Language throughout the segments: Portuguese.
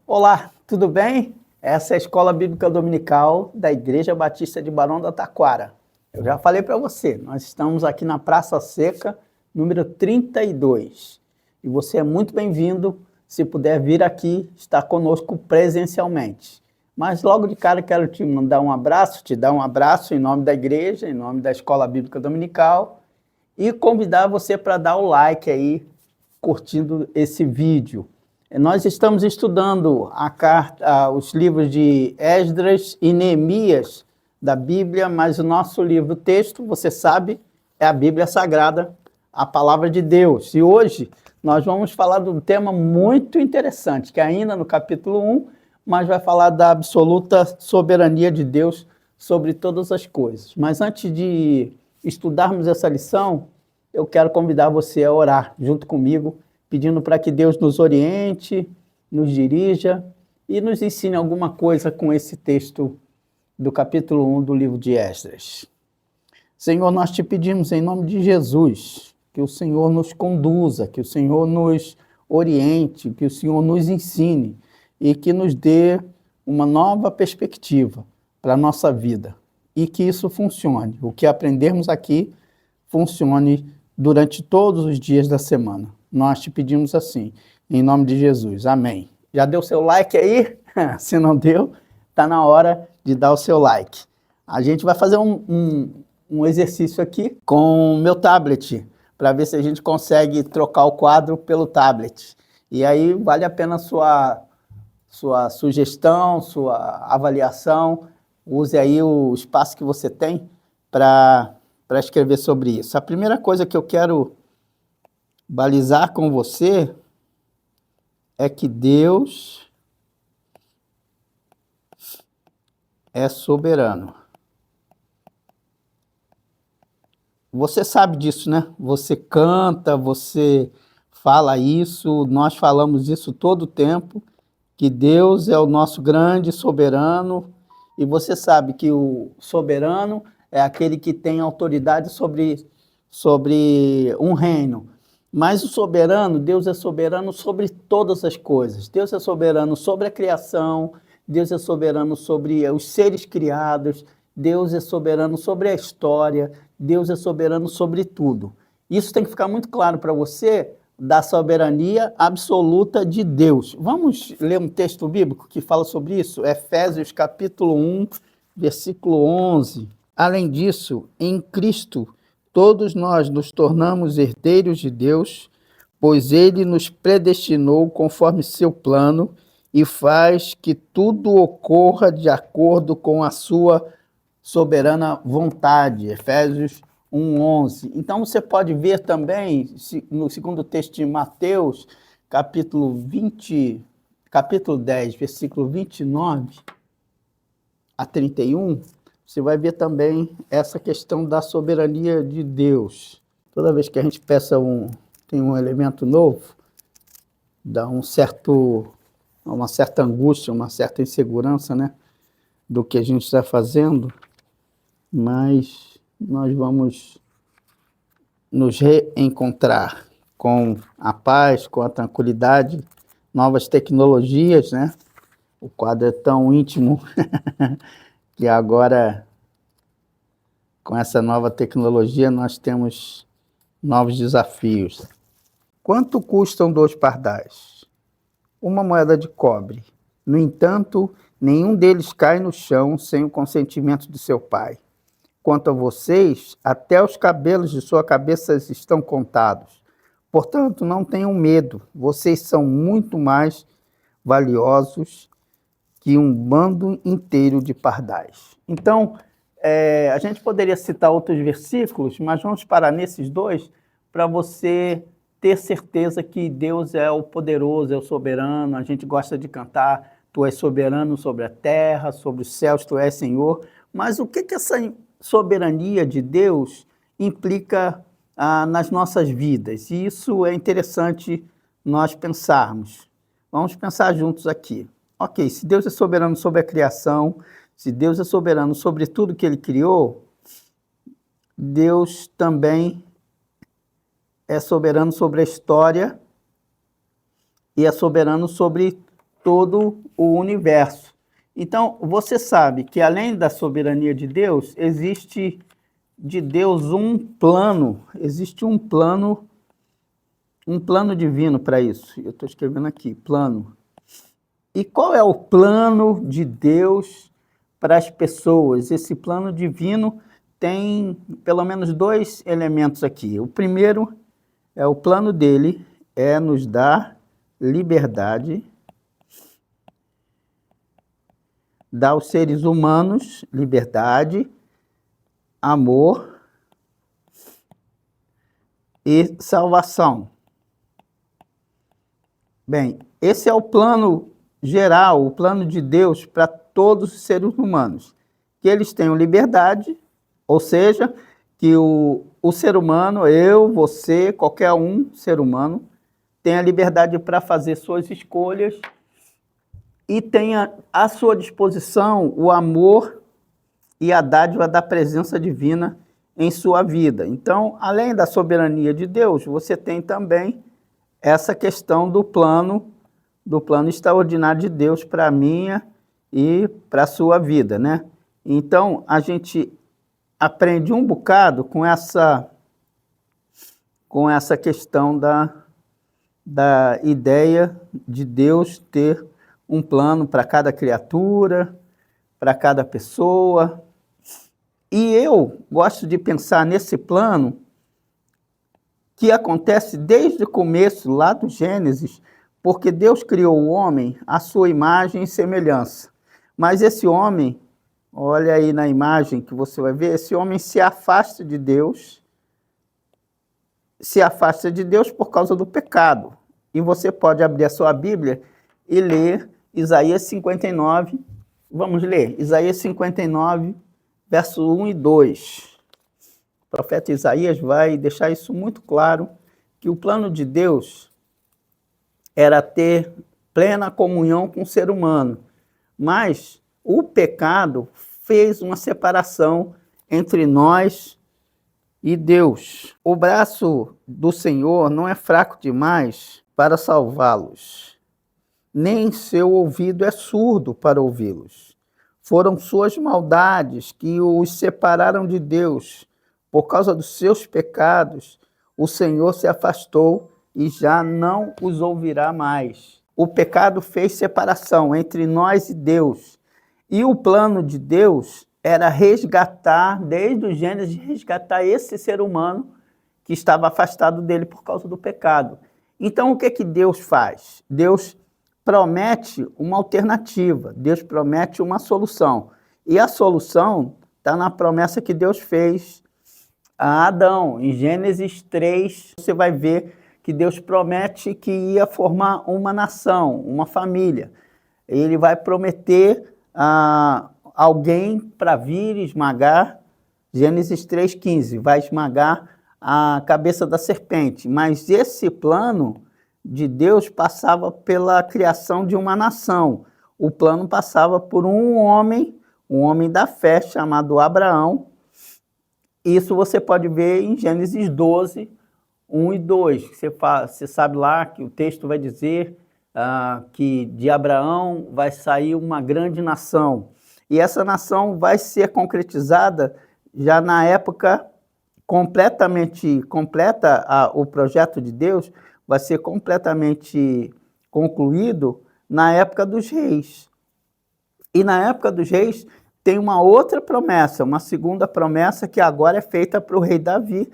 Olá, tudo bem? Essa é a Escola Bíblica Dominical da Igreja Batista de Barão da Taquara. Eu já falei para você, nós estamos aqui na Praça Seca, número 32. E você é muito bem-vindo, se puder vir aqui, estar conosco presencialmente. Mas logo de cara quero te dar um abraço em nome da igreja, em nome da Escola Bíblica Dominical, e convidar você para dar o like aí, curtindo esse vídeo. Nós estamos estudando os livros de Esdras e Neemias da Bíblia, mas o nosso livro texto, você sabe, é a Bíblia Sagrada, a Palavra de Deus. E hoje nós vamos falar de um tema muito interessante, que é ainda no capítulo 1, mas vai falar da absoluta soberania de Deus sobre todas as coisas. Mas antes de estudarmos essa lição, eu quero convidar você a orar junto comigo, pedindo para que Deus nos oriente, nos dirija e nos ensine alguma coisa com esse texto do capítulo 1 do livro de Esdras. Senhor, nós te pedimos em nome de Jesus, que o Senhor nos conduza, que o Senhor nos oriente, que o Senhor nos ensine e que nos dê uma nova perspectiva para a nossa vida e que isso funcione. O que aprendermos aqui funcione durante todos os dias da semana. Nós te pedimos assim, em nome de Jesus. Amém. Já deu seu like aí? Se não deu, está na hora de dar o seu like. A gente vai fazer um exercício aqui com o meu tablet, para ver se a gente consegue trocar o quadro pelo tablet. E aí vale a pena sua sugestão, sua avaliação. Use aí o espaço que você tem para escrever sobre isso. A primeira coisa que eu quero balizar com você é que Deus é soberano. Você sabe disso, né? Você canta, você fala isso, nós falamos isso todo o tempo, que Deus é o nosso grande soberano, e você sabe que o soberano é aquele que tem autoridade sobre um reino. Mas o soberano, Deus é soberano sobre todas as coisas. Deus é soberano sobre a criação, Deus é soberano sobre os seres criados, Deus é soberano sobre a história, Deus é soberano sobre tudo. Isso tem que ficar muito claro para você, da soberania absoluta de Deus. Vamos ler um texto bíblico que fala sobre isso? Efésios capítulo 1, versículo 11. Além disso, em Cristo, todos nós nos tornamos herdeiros de Deus, pois Ele nos predestinou conforme seu plano e faz que tudo ocorra de acordo com a sua soberana vontade. Efésios 1:11. Então você pode ver também, no segundo texto de Mateus, capítulo 10, versículo 29 a 31, você vai ver também essa questão da soberania de Deus. Toda vez que a gente tem um elemento novo, dá uma certa angústia, uma certa insegurança, né, do que a gente está fazendo, mas nós vamos nos reencontrar com a paz, com a tranquilidade, novas tecnologias, né? O quadro é tão íntimo que agora, com essa nova tecnologia, nós temos novos desafios. Quanto custam 2 pardais? 1 moeda de cobre. No entanto, nenhum deles cai no chão sem o consentimento de seu pai. Quanto a vocês, até os cabelos de sua cabeça estão contados. Portanto, não tenham medo, vocês são muito mais valiosos que um bando inteiro de pardais. Então, a gente poderia citar outros versículos, mas vamos parar nesses dois para você ter certeza que Deus é o poderoso, é o soberano. A gente gosta de cantar, tu és soberano sobre a terra, sobre os céus, tu és Senhor. Mas o que essa soberania de Deus implica nas nossas vidas? E isso é interessante nós pensarmos. Vamos pensar juntos aqui. Ok, se Deus é soberano sobre a criação, se Deus é soberano sobre tudo que Ele criou, Deus também é soberano sobre a história e é soberano sobre todo o universo. Então, você sabe que além da soberania de Deus, existe de Deus um plano, existe um plano divino para isso. Eu estou escrevendo aqui, plano. E qual é o plano de Deus para as pessoas? Esse plano divino tem pelo menos dois elementos aqui. O primeiro é o plano dele, é nos dar liberdade, dar aos seres humanos liberdade, amor e salvação. Bem, esse é o plano geral, o plano de Deus para todos os seres humanos. Que eles tenham liberdade, ou seja, que o ser humano, eu, você, qualquer um ser humano, tenha liberdade para fazer suas escolhas e tenha à sua disposição o amor e a dádiva da presença divina em sua vida. Então, além da soberania de Deus, você tem também essa questão do plano extraordinário de Deus para a minha e para a sua vida, né? Então, a gente aprende um bocado com essa questão da ideia de Deus ter um plano para cada criatura, para cada pessoa. E eu gosto de pensar nesse plano que acontece desde o começo, lá do Gênesis, porque Deus criou o homem à sua imagem e semelhança. Mas esse homem, olha aí na imagem que você vai ver, esse homem se afasta de Deus por causa do pecado. E você pode abrir a sua Bíblia e ler Isaías 59. Vamos ler Isaías 59, verso 1 e 2. O profeta Isaías vai deixar isso muito claro, que o plano de Deus era ter plena comunhão com o ser humano, mas o pecado fez uma separação entre nós e Deus. O braço do Senhor não é fraco demais para salvá-los, nem seu ouvido é surdo para ouvi-los. Foram suas maldades que os separaram de Deus. Por causa dos seus pecados, o Senhor se afastou e já não os ouvirá mais. O pecado fez separação entre nós e Deus. E o plano de Deus era resgatar, desde o Gênesis, resgatar esse ser humano que estava afastado dele por causa do pecado. Então, o que Deus faz? Deus promete uma alternativa, Deus promete uma solução. E a solução está na promessa que Deus fez a Adão. Em Gênesis 3, você vai ver que Deus promete que ia formar uma nação, uma família. Ele vai prometer alguém para vir esmagar, Gênesis 3,15, vai esmagar a cabeça da serpente. Mas esse plano de Deus passava pela criação de uma nação. O plano passava por um homem da fé chamado Abraão. Isso você pode ver em Gênesis 12, 1 e 2. Você sabe lá que o texto vai dizer que de Abraão vai sair uma grande nação. E essa nação vai ser concretizada já na época completamente completa, o projeto de Deus vai ser completamente concluído na época dos reis. E na época dos reis tem uma outra promessa, uma segunda promessa que agora é feita para o rei Davi,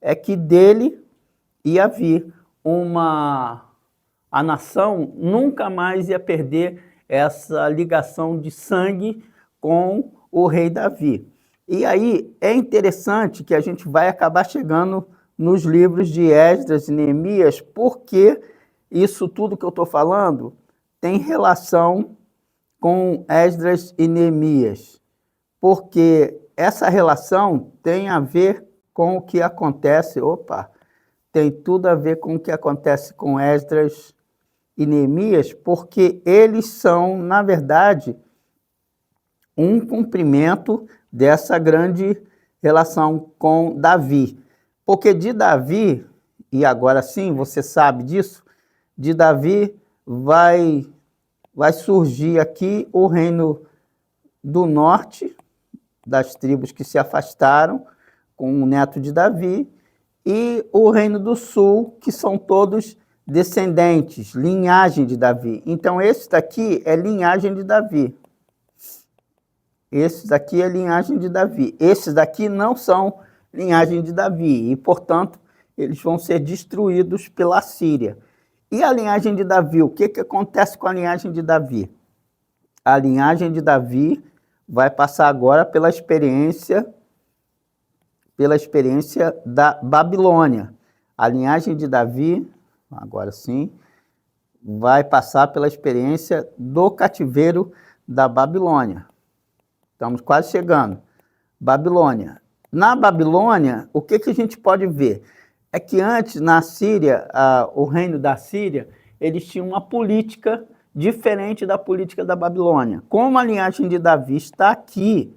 é que dele ia vir a nação nunca mais ia perder essa ligação de sangue com o rei Davi. E aí é interessante que a gente vai acabar chegando nos livros de Esdras e Neemias, porque isso tudo que eu estou falando tem relação com Esdras e Neemias, porque essa relação tem a ver com o que acontece, tem tudo a ver com o que acontece com Esdras e Neemias, porque eles são, na verdade, um cumprimento dessa grande relação com Davi. Porque de Davi, e agora sim, você sabe disso, de Davi vai surgir aqui o reino do norte, das tribos que se afastaram, com o neto de Davi, e o reino do sul, que são todos descendentes, linhagem de Davi. Então, esse daqui é linhagem de Davi. Esse daqui é linhagem de Davi. Esses daqui não são linhagem de Davi, e, portanto, eles vão ser destruídos pela Síria. E a linhagem de Davi, o que acontece com a linhagem de Davi? A linhagem de Davi vai passar agora pela experiência da Babilônia. A linhagem de Davi, agora sim, vai passar pela experiência do cativeiro da Babilônia. Estamos quase chegando. Babilônia. Na Babilônia, o que a gente pode ver? É que antes, na Síria, o reino da Síria, eles tinham uma política diferente da política da Babilônia. Como a linhagem de Davi está aqui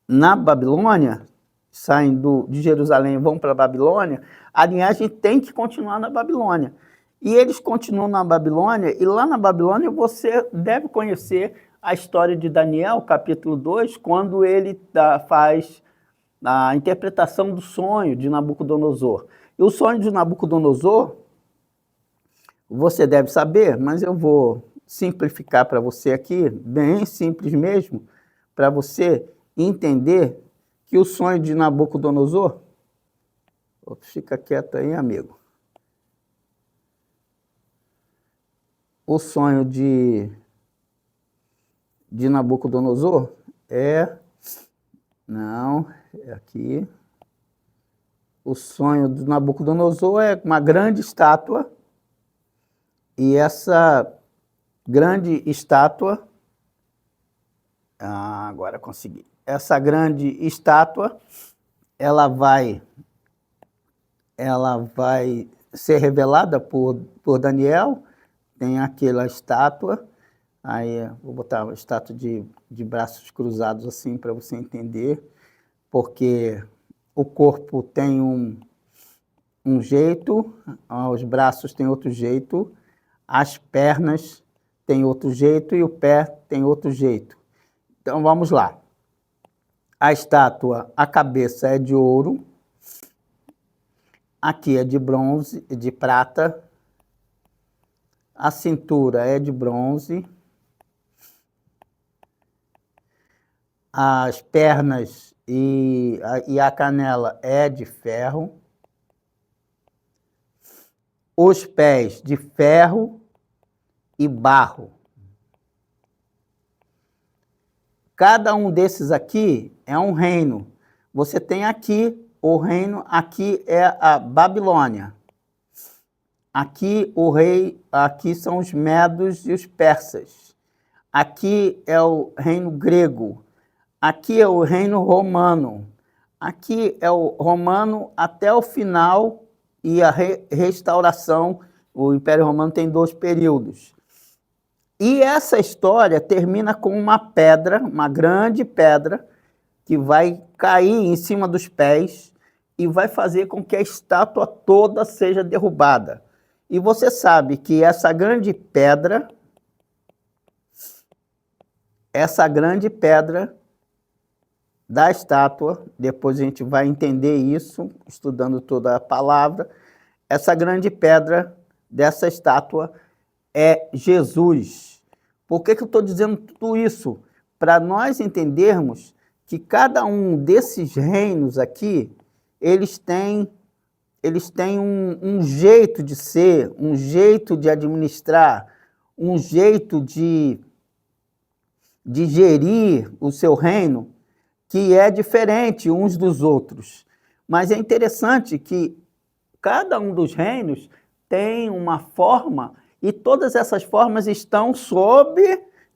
na Babilônia, saem de Jerusalém e vão para a Babilônia, a linhagem tem que continuar na Babilônia. E eles continuam na Babilônia, e lá na Babilônia você deve conhecer a história de Daniel, capítulo 2, quando ele faz a interpretação do sonho de Nabucodonosor. E o sonho de Nabucodonosor, você deve saber, mas eu vou simplificar para você aqui, bem simples mesmo, para você entender que o sonho de Nabucodonosor... Fica quieto aí, amigo. O sonho de Nabucodonosor é... Não, é aqui. O sonho de Nabucodonosor é uma grande estátua, e essa grande estátua... agora consegui. Essa grande estátua, ela vai ser revelada por Daniel. Tem aquela estátua, aí vou botar uma estátua de braços cruzados assim para você entender, porque o corpo tem um jeito, os braços têm outro jeito, as pernas têm outro jeito e o pé tem outro jeito. Então vamos lá. A estátua, a cabeça é de ouro, aqui é de bronze, de prata, a cintura é de bronze, as pernas e a canela é de ferro, os pés de ferro e barro. Cada um desses aqui é um reino. Você tem aqui o reino, aqui é a Babilônia. Aqui o rei, aqui são os medos e os persas. Aqui é o reino grego. Aqui é o reino romano. Aqui é o romano até o final e a restauração. O Império Romano tem 2 períodos. E essa história termina com uma pedra, uma grande pedra, que vai cair em cima dos pés e vai fazer com que a estátua toda seja derrubada. E você sabe que essa grande pedra da estátua, depois a gente vai entender isso, estudando toda a palavra, essa grande pedra dessa estátua é Jesus. Por que eu estou dizendo tudo isso? Para nós entendermos que cada um desses reinos aqui, eles têm um jeito de ser, um jeito de administrar, um jeito de gerir o seu reino, que é diferente uns dos outros. Mas é interessante que cada um dos reinos tem uma forma, e todas essas formas estão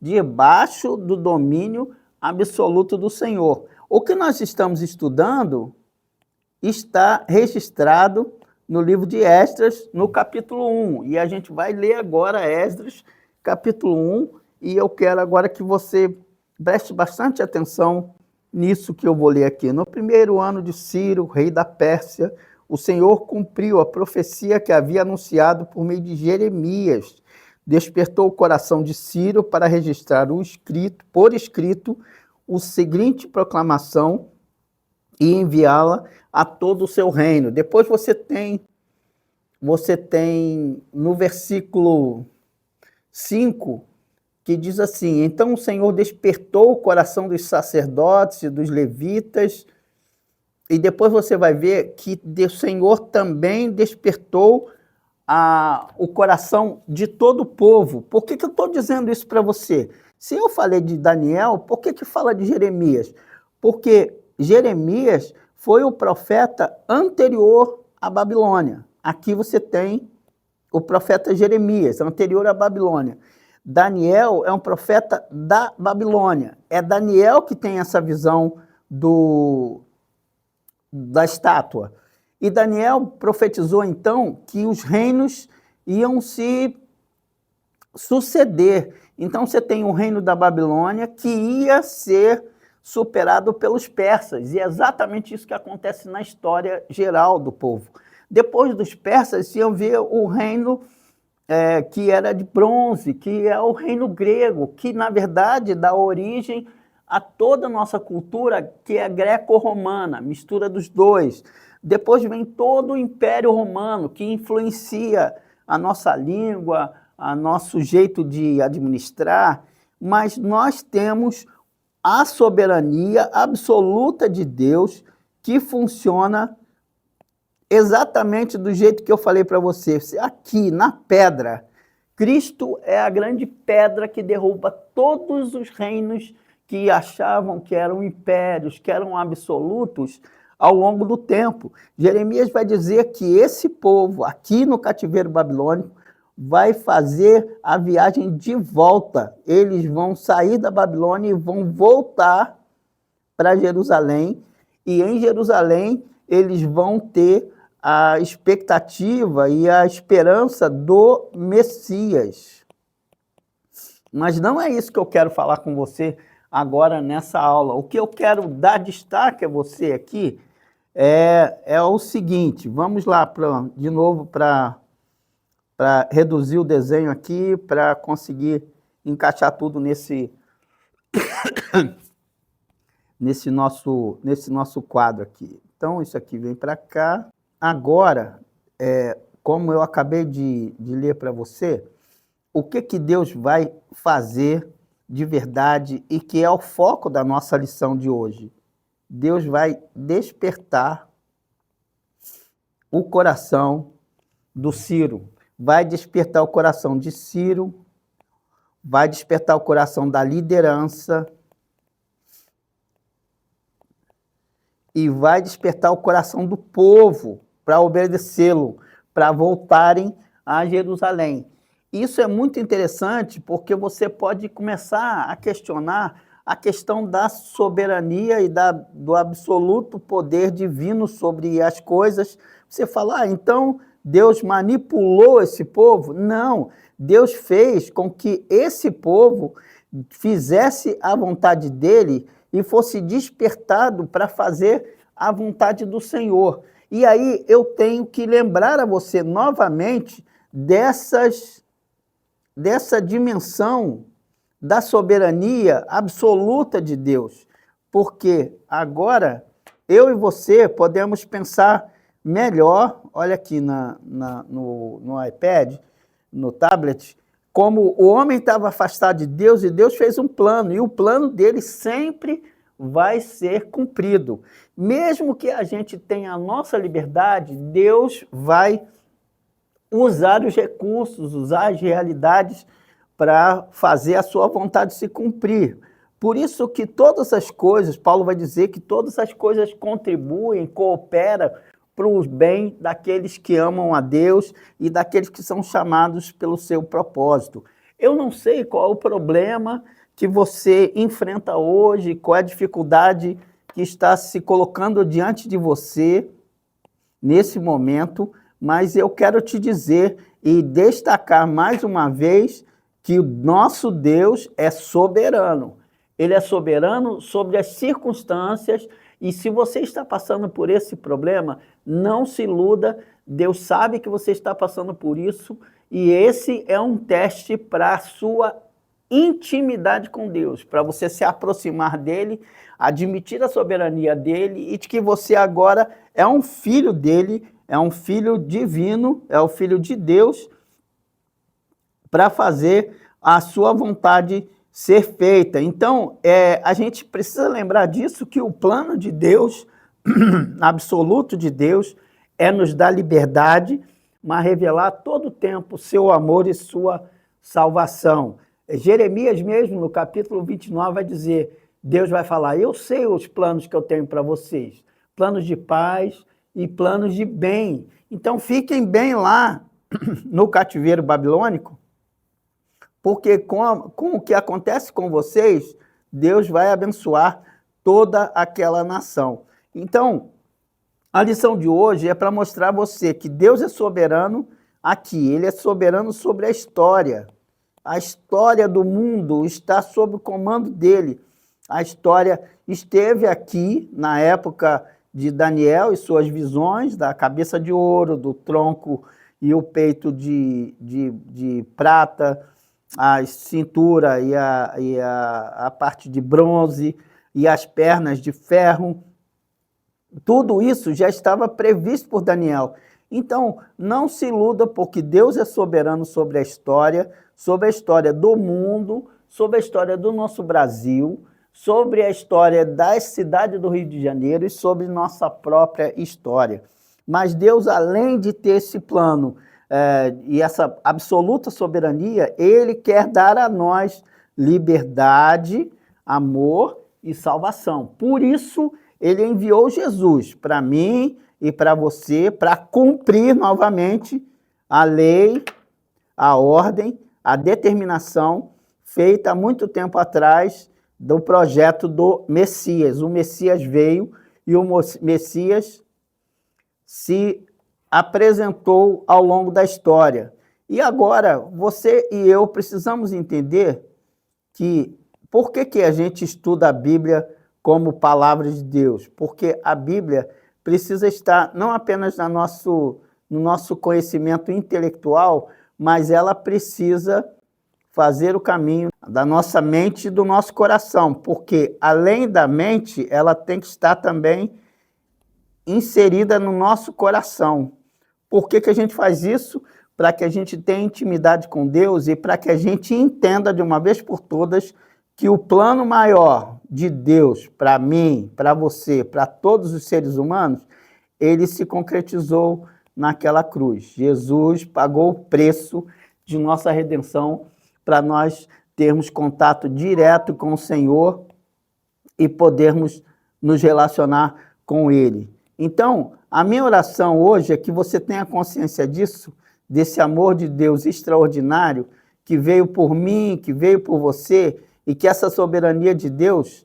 debaixo do domínio absoluto do Senhor. O que nós estamos estudando está registrado no livro de Esdras, no capítulo 1. E a gente vai ler agora Esdras, capítulo 1, e eu quero agora que você preste bastante atenção nisso que eu vou ler aqui. No primeiro ano de Ciro, rei da Pérsia, o Senhor cumpriu a profecia que havia anunciado por meio de Jeremias. Despertou o coração de Ciro para registrar por escrito, o seguinte proclamação e enviá-la a todo o seu reino. Depois você tem no versículo 5, que diz assim: então o Senhor despertou o coração dos sacerdotes e dos levitas, e depois você vai ver que o Senhor também despertou o coração de todo o povo. Por que eu estou dizendo isso para você? Se eu falei de Daniel, por que fala de Jeremias? Porque Jeremias foi o profeta anterior à Babilônia. Aqui você tem o profeta Jeremias, anterior à Babilônia. Daniel é um profeta da Babilônia. É Daniel que tem essa visão da estátua. E Daniel profetizou, então, que os reinos iam se suceder. Então, você tem o reino da Babilônia que ia ser superado pelos persas. E é exatamente isso que acontece na história geral do povo. Depois dos persas, iam ver o reino que era de bronze, que é o reino grego, que, na verdade, dá origem a toda a nossa cultura, que é greco-romana, mistura dos dois. Depois vem todo o Império Romano, que influencia a nossa língua, o nosso jeito de administrar, mas nós temos a soberania absoluta de Deus, que funciona exatamente do jeito que eu falei para você. Aqui, na pedra, Cristo é a grande pedra que derruba todos os reinos que achavam que eram impérios, que eram absolutos ao longo do tempo. Jeremias vai dizer que esse povo, aqui no cativeiro babilônico, vai fazer a viagem de volta. Eles vão sair da Babilônia e vão voltar para Jerusalém, e em Jerusalém eles vão ter a expectativa e a esperança do Messias. Mas não é isso que eu quero falar com você agora nessa aula. O que eu quero dar destaque a você aqui é o seguinte. Vamos lá de novo para reduzir o desenho aqui, para conseguir encaixar tudo nesse nosso quadro aqui. Então, isso aqui vem para cá. Agora, como eu acabei de ler para você, o que Deus vai fazer de verdade e que é o foco da nossa lição de hoje? Deus vai despertar o coração do Ciro, vai despertar o coração de Ciro, vai despertar o coração da liderança e vai despertar o coração do povo para obedecê-lo, para voltarem a Jerusalém. Isso é muito interessante porque você pode começar a questionar a questão da soberania e do absoluto poder divino sobre as coisas. Você fala, então Deus manipulou esse povo? Não, Deus fez com que esse povo fizesse a vontade dele e fosse despertado para fazer a vontade do Senhor. E aí eu tenho que lembrar a você novamente dessa dimensão da soberania absoluta de Deus. Porque agora eu e você podemos pensar melhor, olha aqui no iPad, no tablet, como o homem estava afastado de Deus e Deus fez um plano, e o plano dele sempre vai ser cumprido. Mesmo que a gente tenha a nossa liberdade, Deus vai usar os recursos, usar as realidades para fazer a sua vontade se cumprir. Por isso que todas as coisas, Paulo vai dizer que todas as coisas contribuem, cooperam para o bem daqueles que amam a Deus e daqueles que são chamados pelo seu propósito. Eu não sei qual é o problema que você enfrenta hoje, qual é a dificuldade que está se colocando diante de você nesse momento, mas eu quero te dizer e destacar mais uma vez que o nosso Deus é soberano. Ele é soberano sobre as circunstâncias, e se você está passando por esse problema, não se iluda, Deus sabe que você está passando por isso, e esse é um teste para a sua intimidade com Deus, para você se aproximar dele, admitir a soberania dele, e de que você agora é um filho dele, é um filho divino, é o filho de Deus, para fazer a sua vontade ser feita. Então, a gente precisa lembrar disso, que o plano de Deus, absoluto de Deus, é nos dar liberdade, mas revelar todo o tempo seu amor e sua salvação. Jeremias mesmo, no capítulo 29, vai dizer, Deus vai falar, eu sei os planos que eu tenho para vocês, planos de paz e planos de bem. Então, fiquem bem lá no cativeiro babilônico, porque com o que acontece com vocês, Deus vai abençoar toda aquela nação. Então, a lição de hoje é para mostrar a você que Deus é soberano aqui, Ele é soberano sobre a história. A história do mundo está sob o comando dele. A história esteve aqui na época de Daniel e suas visões, da cabeça de ouro, do tronco e o peito de prata, a cintura e a parte de bronze e as pernas de ferro. Tudo isso já estava previsto por Daniel. Então, não se iluda, porque Deus é soberano sobre a história do mundo, sobre a história do nosso Brasil, sobre a história da cidade do Rio de Janeiro e sobre nossa própria história. Mas Deus, além de ter esse plano e essa absoluta soberania, Ele quer dar a nós liberdade, amor e salvação. Por isso, Ele enviou Jesus para mim e para você, para cumprir novamente a lei, a ordem, a determinação feita há muito tempo atrás do projeto do Messias. O Messias veio e o Messias se apresentou ao longo da história. E agora, você e eu precisamos entender que por que a gente estuda a Bíblia como palavra de Deus? Porque a Bíblia precisa estar não apenas no nosso conhecimento intelectual, mas ela precisa fazer o caminho da nossa mente e do nosso coração, porque além da mente, ela tem que estar também inserida no nosso coração. Por que a gente faz isso? Para que a gente tenha intimidade com Deus e para que a gente entenda de uma vez por todas que o plano maior de Deus para mim, para você, para todos os seres humanos, ele se concretizou naquela cruz. Jesus pagou o preço de nossa redenção para nós termos contato direto com o Senhor e podermos nos relacionar com Ele. Então, a minha oração hoje é que você tenha consciência disso, desse amor de Deus extraordinário que veio por mim, que veio por você, e que essa soberania de Deus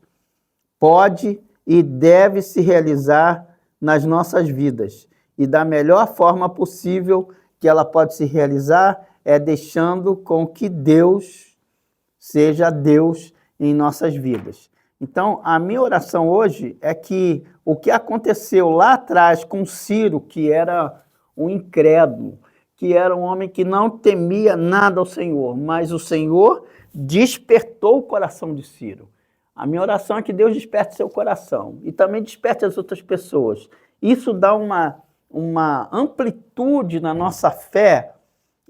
pode e deve se realizar nas nossas vidas. E da melhor forma possível que ela pode se realizar é deixando com que Deus seja Deus em nossas vidas. Então, a minha oração hoje é que o que aconteceu lá atrás com Ciro, que era um incrédulo, que era um homem que não temia nada ao Senhor, mas o Senhor despertou o coração de Ciro. A minha oração é que Deus desperte seu coração e também desperte as outras pessoas. Isso dá uma amplitude na nossa fé,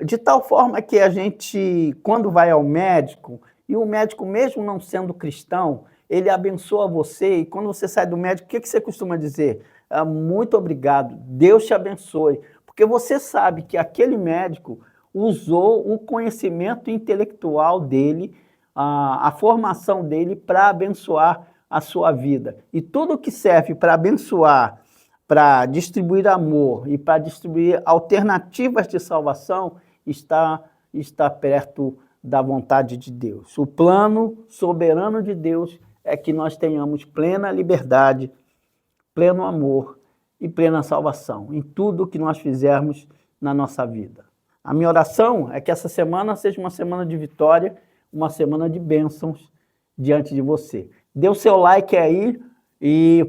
de tal forma que a gente, quando vai ao médico, e o médico, mesmo não sendo cristão, ele abençoa você, e quando você sai do médico, o que você costuma dizer? Muito obrigado, Deus te abençoe, porque você sabe que aquele médico usou o conhecimento intelectual dele, a formação dele para abençoar a sua vida. E tudo que serve para abençoar, para distribuir amor e para distribuir alternativas de salvação, está perto da vontade de Deus. O plano soberano de Deus é que nós tenhamos plena liberdade, pleno amor e plena salvação em tudo que nós fizermos na nossa vida. A minha oração é que essa semana seja uma semana de vitória, uma semana de bênçãos diante de você. Dê o seu like aí e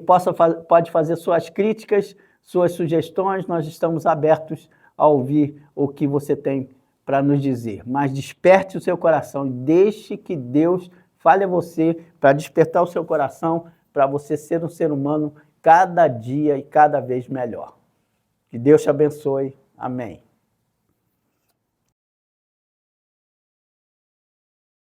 pode fazer suas críticas, suas sugestões, nós estamos abertos a ouvir o que você tem para nos dizer. Mas desperte o seu coração, deixe que Deus fale a você para despertar o seu coração, para você ser um ser humano cada dia e cada vez melhor. Que Deus te abençoe. Amém.